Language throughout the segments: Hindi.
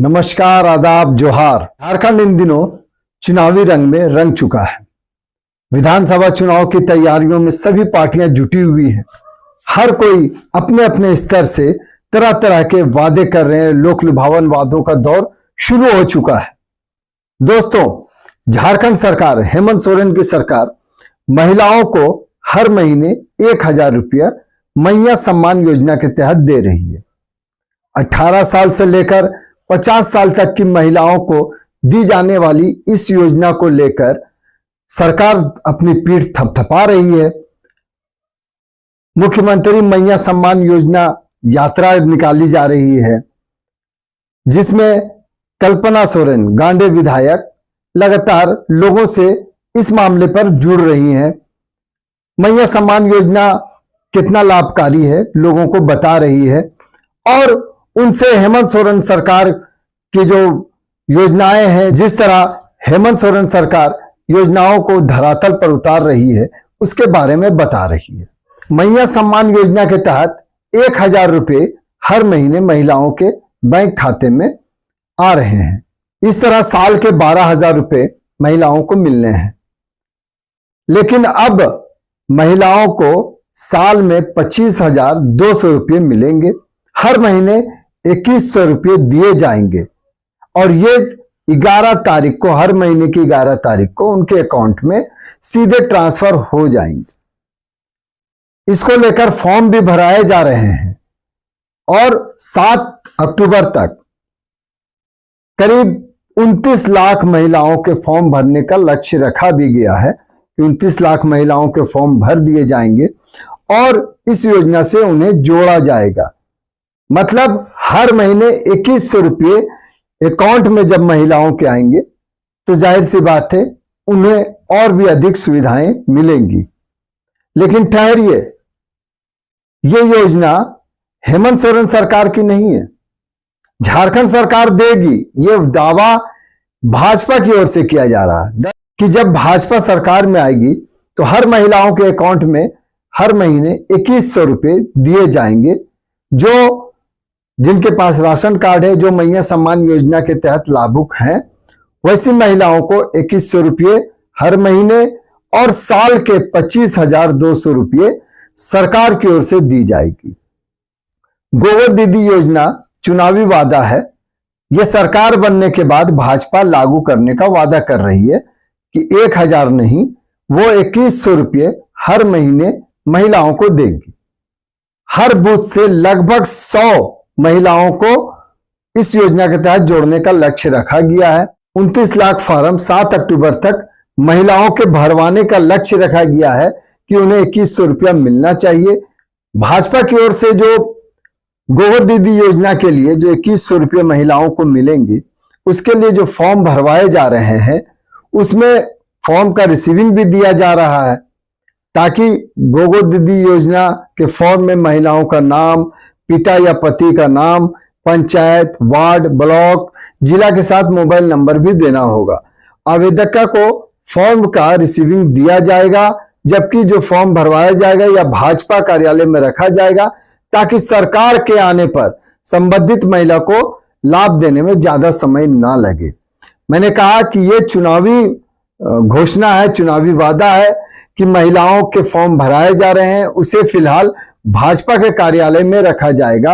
नमस्कार, आदाब, जोहार। झारखंड इन दिनों चुनावी रंग में रंग चुका है। विधानसभा चुनाव की तैयारियों में सभी पार्टियां जुटी हुई हैं। हर कोई अपने अपने स्तर से तरह तरह के वादे कर रहे हैं। लोक लुभावन वादों का दौर शुरू हो चुका है। दोस्तों, झारखंड सरकार, हेमंत सोरेन की सरकार महिलाओं को हर महीने 1,000 रुपया मैया सम्मान योजना के तहत दे रही है। 18 साल से लेकर 50 साल तक की महिलाओं को दी जाने वाली इस योजना को लेकर सरकार अपनी पीठ थपथपा रही है। मुख्यमंत्री मैया सम्मान योजना यात्रा निकाली जा रही है, जिसमें कल्पना सोरेन, गांडे विधायक, लगातार लोगों से इस मामले पर जुड़ रही हैं। मैया सम्मान योजना कितना लाभकारी है लोगों को बता रही है और उनसे हेमंत सोरेन सरकार की जो योजनाएं हैं, जिस तरह हेमंत सोरेन सरकार योजनाओं को धरातल पर उतार रही है, उसके बारे में बता रही है। मैया सम्मान योजना के तहत 1,000 रुपये हर महीने महिलाओं के बैंक खाते में आ रहे हैं। इस तरह साल के 12,000 रुपये महिलाओं को मिलने हैं। लेकिन अब महिलाओं को साल में 25,200 रुपये मिलेंगे। हर महीने 2,100 रुपये दिए जाएंगे और ये 11 तारीख को, हर महीने की 11 तारीख को उनके अकाउंट में सीधे ट्रांसफर हो जाएंगे। इसको लेकर फॉर्म भी भराए जा रहे हैं और 7 अक्टूबर तक करीब 29 लाख महिलाओं के फॉर्म भरने का लक्ष्य रखा भी गया है कि 29 लाख महिलाओं के फॉर्म भर दिए जाएंगे और इस योजना से उन्हें जोड़ा जाएगा। मतलब हर महीने 2,100 रुपये अकाउंट में जब महिलाओं के आएंगे तो जाहिर सी बात है उन्हें और भी अधिक सुविधाएं मिलेंगी। लेकिन ठहरिए, ये योजना हेमंत सोरेन सरकार की नहीं है, झारखंड सरकार देगी। ये दावा भाजपा की ओर से किया जा रहा है कि जब भाजपा सरकार में आएगी तो हर महिलाओं के अकाउंट में हर महीने 2,100 रुपये दिए जाएंगे। जो जिनके पास राशन कार्ड है, जो मैया सम्मान योजना के तहत लाभुक हैं, वैसी महिलाओं को 2,100 रुपये हर महीने और साल के 25,200 रुपये सरकार की ओर से दी जाएगी। गोबर दीदी योजना चुनावी वादा है। यह सरकार बनने के बाद भाजपा लागू करने का वादा कर रही है कि 1,000 नहीं, वो 2,100 रुपये हर महीने महिलाओं को देगी। हर बूथ से लगभग 100 महिलाओं को इस योजना के तहत जोड़ने का लक्ष्य रखा गया है। 29 लाख फॉर्म 7 अक्टूबर तक महिलाओं के भरवाने का लक्ष्य रखा गया है कि उन्हें 2,100 रुपया मिलना चाहिए। भाजपा की ओर से जो गोबर दीदी योजना के लिए जो 2,100 रुपये महिलाओं को मिलेंगे, उसके लिए जो फॉर्म भरवाए जा रहे हैं, उसमें फॉर्म का रिसीविंग भी दिया जा रहा है ताकि गोबर दीदी योजना के फॉर्म में महिलाओं का नाम, पिता या पति का नाम, पंचायत, वार्ड, ब्लॉक, जिला के साथ मोबाइल नंबर भी देना होगा। आवेदक को फॉर्म का रिसीविंग दिया जाएगा, जबकि जो फॉर्म भरवाया जाएगा या भाजपा कार्यालय में रखा जाएगा ताकि सरकार के आने पर संबंधित महिला को लाभ देने में ज्यादा समय ना लगे। मैंने कहा कि ये चुनावी घोषणा है, चुनावी वादा है कि महिलाओं के फॉर्म भराए जा रहे हैं, उसे फिलहाल भाजपा के कार्यालय में रखा जाएगा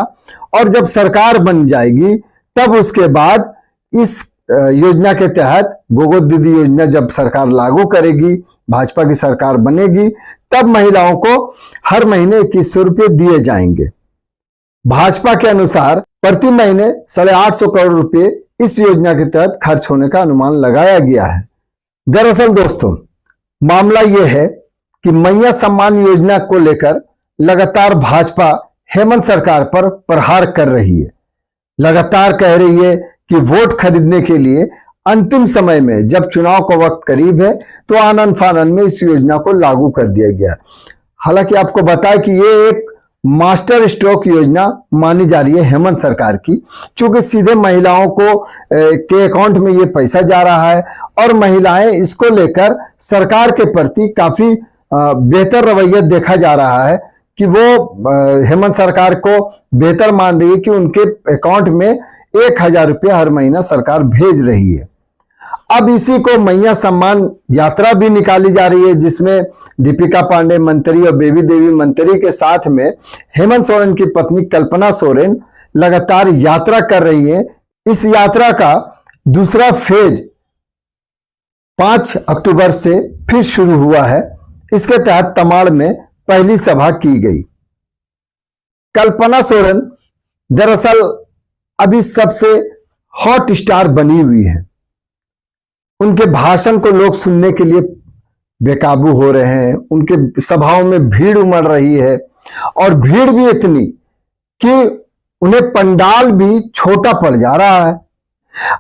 और जब सरकार बन जाएगी तब उसके बाद इस योजना के तहत, गोबर दीदी योजना जब सरकार लागू करेगी, भाजपा की सरकार बनेगी, तब महिलाओं को हर महीने 2,100 रुपये दिए जाएंगे। भाजपा के अनुसार प्रति महीने 850 करोड़ रुपए इस योजना के तहत खर्च होने का अनुमान लगाया गया है। दरअसल दोस्तों, मामला यह है कि मैया सम्मान योजना को लेकर लगातार भाजपा हेमंत सरकार पर प्रहार कर रही है। लगातार कह रही है कि वोट खरीदने के लिए अंतिम समय में, जब चुनाव का वक्त करीब है, तो आनन फानन में इस योजना को लागू कर दिया गया। हालांकि आपको बताएं कि ये एक मास्टर स्ट्रोक योजना मानी जा रही है हेमंत सरकार की, चूंकि सीधे महिलाओं को के अकाउंट में ये पैसा जा रहा है और महिलाएं इसको लेकर सरकार के प्रति काफी बेहतर रवैया देखा जा रहा है कि वो हेमंत सरकार को बेहतर मान रही है कि उनके अकाउंट में 1000 रुपये हर महीना सरकार भेज रही है। अब इसी को मैया सम्मान यात्रा भी निकाली जा रही है, जिसमें दीपिका पांडे मंत्री और बेबी देवी मंत्री के साथ में हेमंत सोरेन की पत्नी कल्पना सोरेन लगातार यात्रा कर रही है। इस यात्रा का दूसरा फेज 5 अक्टूबर से फिर शुरू हुआ है। इसके तहत तमाड़ में पहली सभा की गई। कल्पना सोरेन दरअसल अभी सबसे हॉट स्टार बनी हुई है। उनके भाषण को लोग सुनने के लिए बेकाबू हो रहे हैं। उनके सभाओं में भीड़ उमड़ रही है और भीड़ भी इतनी कि उन्हें पंडाल भी छोटा पड़ जा रहा है।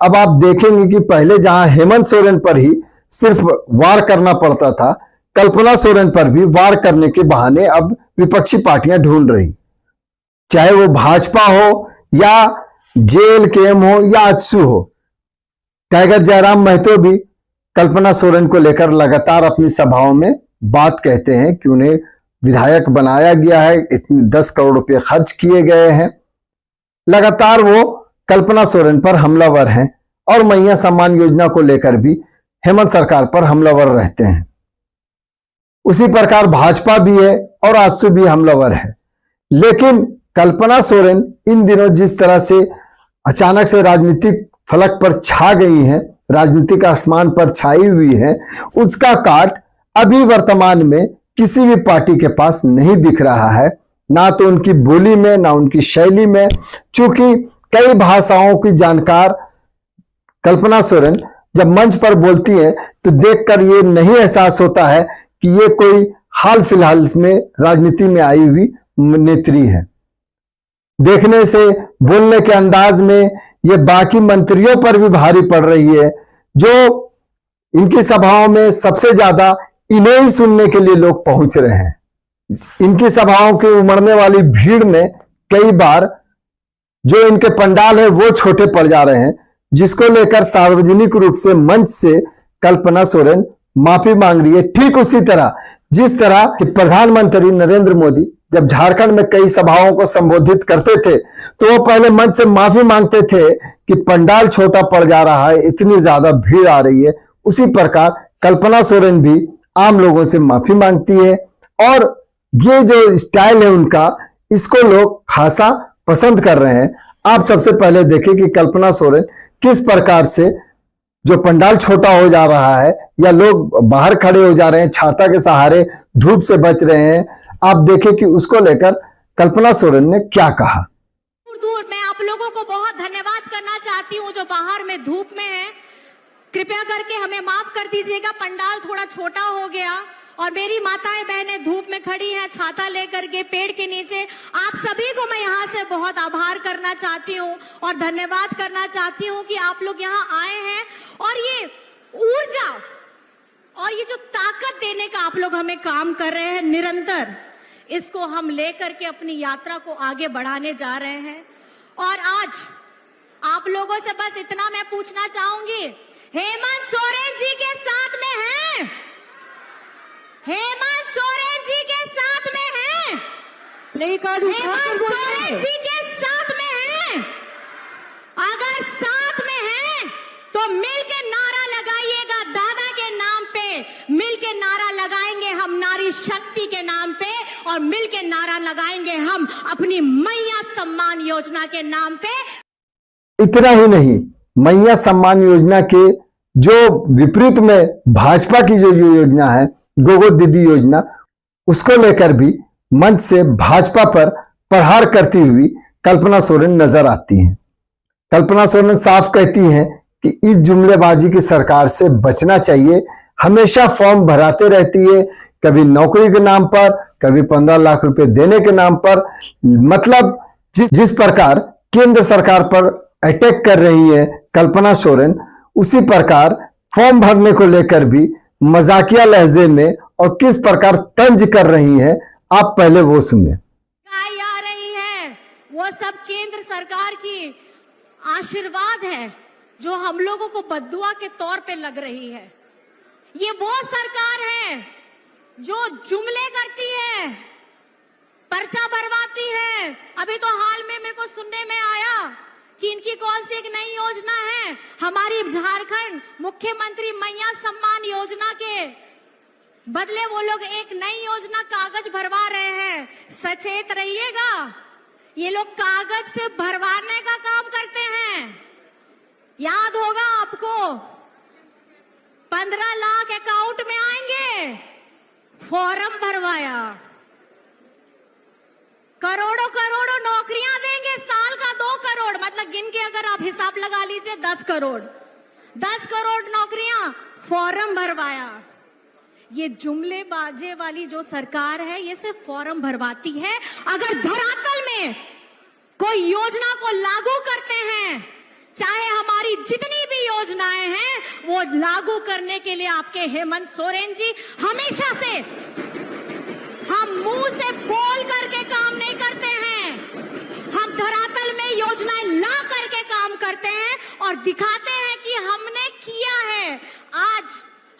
अब आप देखेंगे कि पहले जहां हेमंत सोरेन पर ही सिर्फ वार करना पड़ता था, कल्पना सोरेन पर भी वार करने के बहाने अब विपक्षी पार्टियां ढूंढ रही, चाहे वो भाजपा हो या जेएलकेएम हो या आजसू हो। टाइगर जयराम महतो भी कल्पना सोरेन को लेकर लगातार अपनी सभाओं में बात कहते हैं कि उन्हें विधायक बनाया गया है, इतने 10 करोड़ रुपए खर्च किए गए हैं। लगातार वो कल्पना सोरेन पर हमलावर हैं और मैया सम्मान योजना को लेकर भी हेमंत सरकार पर हमलावर रहते हैं। उसी प्रकार भाजपा भी है और आजसू भी हमलावर है। लेकिन कल्पना सोरेन इन दिनों जिस तरह से अचानक से राजनीतिक फलक पर छा गई हैं, राजनीतिक आसमान पर छाई हुई हैं, उसका काट अभी वर्तमान में किसी भी पार्टी के पास नहीं दिख रहा है, ना तो उनकी बोली में, ना उनकी शैली में। चूंकि कई भाषाओं की जानकार कल्पना सोरेन जब मंच पर बोलती है तो देखकर ये नहीं एहसास होता है कि ये कोई हाल फिलहाल में राजनीति में आई हुई नेत्री है। देखने से, बोलने के अंदाज में ये बाकी मंत्रियों पर भी भारी पड़ रही है, जो इनकी सभाओं में सबसे ज्यादा इन्हें ही सुनने के लिए लोग पहुंच रहे हैं। इनकी सभाओं की उमड़ने वाली भीड़ में कई बार जो इनके पंडाल है वो छोटे पड़ जा रहे हैं, जिसको लेकर सार्वजनिक रूप से मंच से कल्पना सोरेन माफी मांग रही है। ठीक उसी तरह जिस तरह कि प्रधानमंत्री नरेंद्र मोदी जब झारखंड में कई सभाओं को संबोधित करते थे तो वो पहले मंच से माफी मांगते थे कि पंडाल छोटा पड़ जा रहा है, इतनी ज्यादा भीड़ आ रही है। उसी प्रकार कल्पना सोरेन भी आम लोगों से माफी मांगती है और ये जो स्टाइल है उनका, इसको लोग खासा पसंद कर रहे हैं। आप सबसे पहले देखें कि कल्पना सोरेन किस प्रकार से जो पंडाल छोटा हो जा रहा है या लोग बाहर खड़े हो जा रहे हैं, छाता के सहारे धूप से बच रहे हैं, आप देखें कि उसको लेकर कल्पना सोरेन ने क्या कहा। दूर मैं आप लोगों को बहुत धन्यवाद करना चाहती हूँ जो बाहर में धूप में है। कृपया करके हमें माफ कर दीजिएगा, पंडाल थोड़ा छोटा हो गया और मेरी माताएं बहनें धूप में खड़ी हैं छाता लेकर के पेड़ के नीचे। आप सभी को मैं यहाँ से बहुत आभार करना चाहती हूँ और धन्यवाद करना चाहती हूँ कि आप लोग यहाँ आए हैं और ये ऊर्जा और ये जो ताकत देने का आप लोग हमें काम कर रहे हैं निरंतर, इसको हम लेकर के अपनी यात्रा को आगे बढ़ाने जा रहे हैं। और आज आप लोगों से बस इतना मैं पूछना चाहूंगी, हेमंत सोरेन जी के साथ में हैं? हेमंत सोरेन जी के साथ में हैं? हेमंत सोरेन जी के साथ में हैं? अगर साथ में हैं तो मिलके नारा लगाइएगा, दादा के नाम पे मिलके नारा लगाएंगे हम, नारी शक्ति के नाम पे, और मिलके नारा लगाएंगे हम अपनी मैया सम्मान योजना के नाम पे। इतना ही नहीं, मैया सम्मान योजना के जो विपरीत में भाजपा की जो योजना है, गोगो दीदी योजना, उसको लेकर भी मंच से भाजपा पर प्रहार करती हुई कल्पना सोरेन नजर आती हैं। कल्पना सोरेन साफ कहती हैं कि इस जुमलेबाजी की सरकार से बचना चाहिए। हमेशा फॉर्म भराते रहती है, कभी नौकरी के नाम पर, कभी 15 लाख रुपए देने के नाम पर। मतलब जिस प्रकार केंद्र सरकार पर अटैक कर रही है कल्पना सोरेन, उसी प्रकार फॉर्म भरने को लेकर भी मजाकिया लहजे में और किस प्रकार तंज कर रही हैं, आप पहले वो सुनिए। आ रही है वो सब केंद्र सरकार की आशीर्वाद है जो हम लोगों को बद्दुआ के तौर पे लग रही है। ये वो सरकार है जो जुमले करती है, पर्चा भरवाती है। अभी तो हाल में मेरे को सुनने में आया कि इनकी कौन सी एक नई योजना है। हमारी झारखंड मुख्यमंत्री मैया सम्मान योजना के बदले वो लोग एक नई योजना कागज भरवा रहे हैं। सचेत रहिएगा, ये लोग कागज से भरवाने का काम करते हैं। याद होगा आपको, 15 लाख अकाउंट में आएंगे, फॉर्म भरवाया, करोड़ों करोड़ों नौकरियां देंगे, साल का 2 करोड़, मतलब गिन के अगर आप हिसाब लगा लीजिए 10 करोड़, 10 करोड़ नौकरियां, फॉर्म भरवाया। ये जुमले बाजे वाली जो सरकार है, ये सिर्फ फॉर्म भरवाती है। अगर धरातल में कोई योजना को लागू करते हैं, चाहे हमारी जितनी भी योजनाएं हैं, वो लागू करने के लिए आपके हेमंत सोरेन जी हमेशा से, हम मुंह से बोल करके काम नहीं करते हैं, हम धरातल में योजनाएं ला करके काम करते हैं और दिखाते हैं कि हमने किया है। आज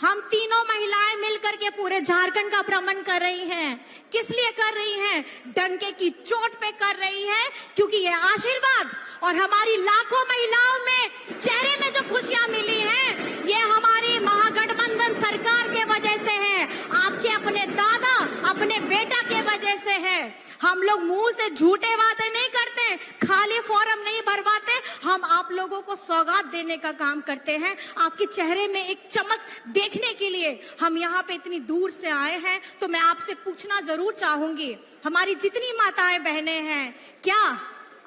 हम तीनों महिलाएं मिलकर के पूरे झारखंड का भ्रमण कर रही हैं। किस लिए कर रही हैं? डंके की चोट पे कर रही है, क्योंकि ये आशीर्वाद और हमारी लाखों महिलाओं में चेहरे में जो खुशियां मिली हैं, ये हमारी महागठबंधन सरकार के वजह से है, आपके अपने दादा, अपने बेटा के वजह से है। हम लोग मुंह से झूठे वादे नहीं करते, खाली फॉर्म नहीं भरवाते, हम आप लोगों को सौगात देने का काम करते हैं। आपके चेहरे में एक चमक देखने के लिए हम यहाँ पे इतनी दूर से आए हैं। तो मैं आपसे पूछना जरूर चाहूंगी, हमारी जितनी माताएं बहनें हैं, क्या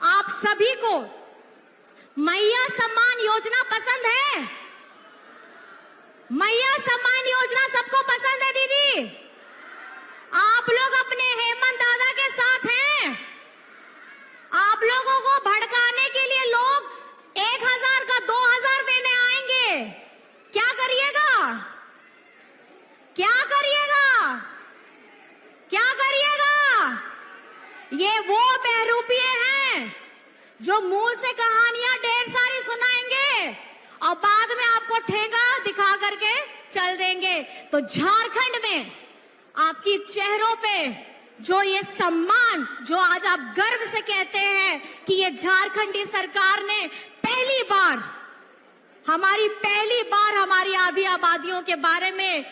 आप सभी को मैया सम्मान योजना पसंद है? मैया सम्मान योजना सबको पसंद है दीदी? आप लोग अपने हेमंत दादा के साथ हैं? आप लोगों को भड़काने के लिए लोग 1000 का 2000 देने आएंगे, क्या करिएगा? क्या करिएगा? क्या करिएगा? ये वो बहरूपिये हैं जो मुंह से कहानियां ढेर सारी सुनाएंगे और बाद में आपको ठेंगा दिखा करके चल देंगे। तो झारखंड में आपकी चेहरों पे जो ये सम्मान, जो आज आप गर्व से कहते हैं कि ये झारखंडी सरकार ने पहली बार हमारी आदि आबादियों के बारे में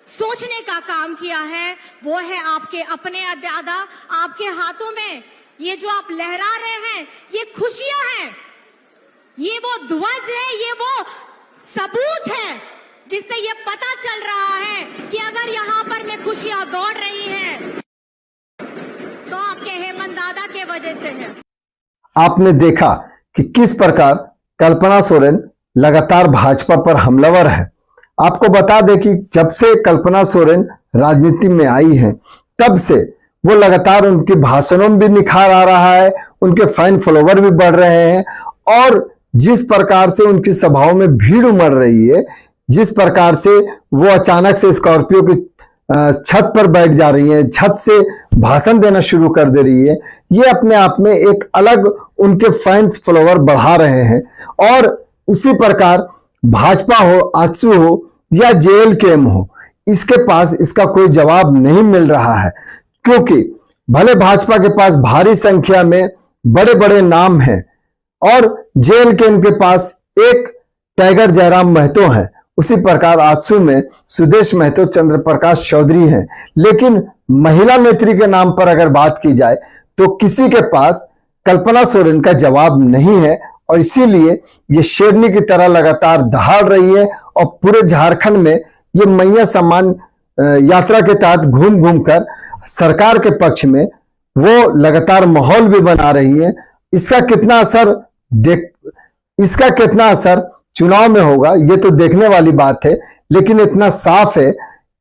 सोचने का काम किया है, वो है आपके अपने दादा। आपके हाथों में ये जो आप लहरा रहे हैं, ये खुशियां हैं, ये वो ध्वज है, ये वो सबूत है जिससे ये पता चल रहा है कि अगर यहाँ पर में खुशियां दौड़ रही हैं तो आपके हेमंत दादा के वजह से है। आपने देखा कि किस प्रकार कल्पना सोरेन लगातार भाजपा पर हमलावर है। आपको बता दें कि जब से कल्पना सोरेन राजनीति में आई है, तब से वो लगातार उनके भाषणों में भी निखार आ रहा है, उनके फैन फॉलोवर भी बढ़ रहे हैं और जिस प्रकार से उनकी सभाओं में भीड़ उमड़ रही है, जिस प्रकार से वो अचानक से स्कॉर्पियो की छत पर बैठ जा रही है, छत से भाषण देना शुरू कर दे रही है, ये अपने आप में एक अलग उनके फैंस फॉलोवर बढ़ा रहे हैं। और उसी प्रकार भाजपा हो, आजसू हो या जेएलकेएम हो, इसके पास इसका कोई जवाब नहीं मिल रहा है, क्योंकि भले भाजपा के पास भारी संख्या में बड़े बड़े नाम हैं और जेएलकेएम के पास एक टाइगर जयराम महतो है, उसी प्रकार आजसू में सुदेश महतो, चंद्र प्रकाश चौधरी हैं, लेकिन महिला नेत्री के नाम पर अगर बात की जाए तो किसी के पास कल्पना सोरेन का जवाब नहीं है। और इसीलिए ये शेरनी की तरह लगातार दहाड़ रही है और पूरे झारखंड में ये मैया सम्मान यात्रा के तहत घूम घूम कर सरकार के पक्ष में वो लगातार माहौल भी बना रही है। इसका कितना असर चुनाव में होगा, ये तो देखने वाली बात है, लेकिन इतना साफ है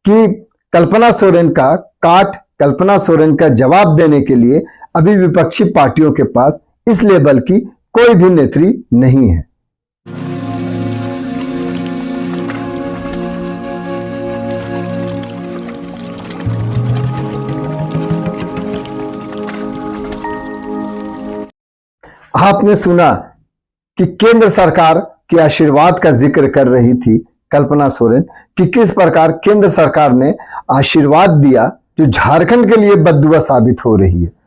कि कल्पना सोरेन का काट, कल्पना सोरेन का जवाब देने के लिए अभी विपक्षी पार्टियों के पास इस लेवल की कोई भी नेत्री नहीं है। आपने सुना कि केंद्र सरकार के आशीर्वाद का जिक्र कर रही थी कल्पना सोरेन कि किस प्रकार केंद्र सरकार ने आशीर्वाद दिया जो झारखंड के लिए बद्दुआ साबित हो रही है।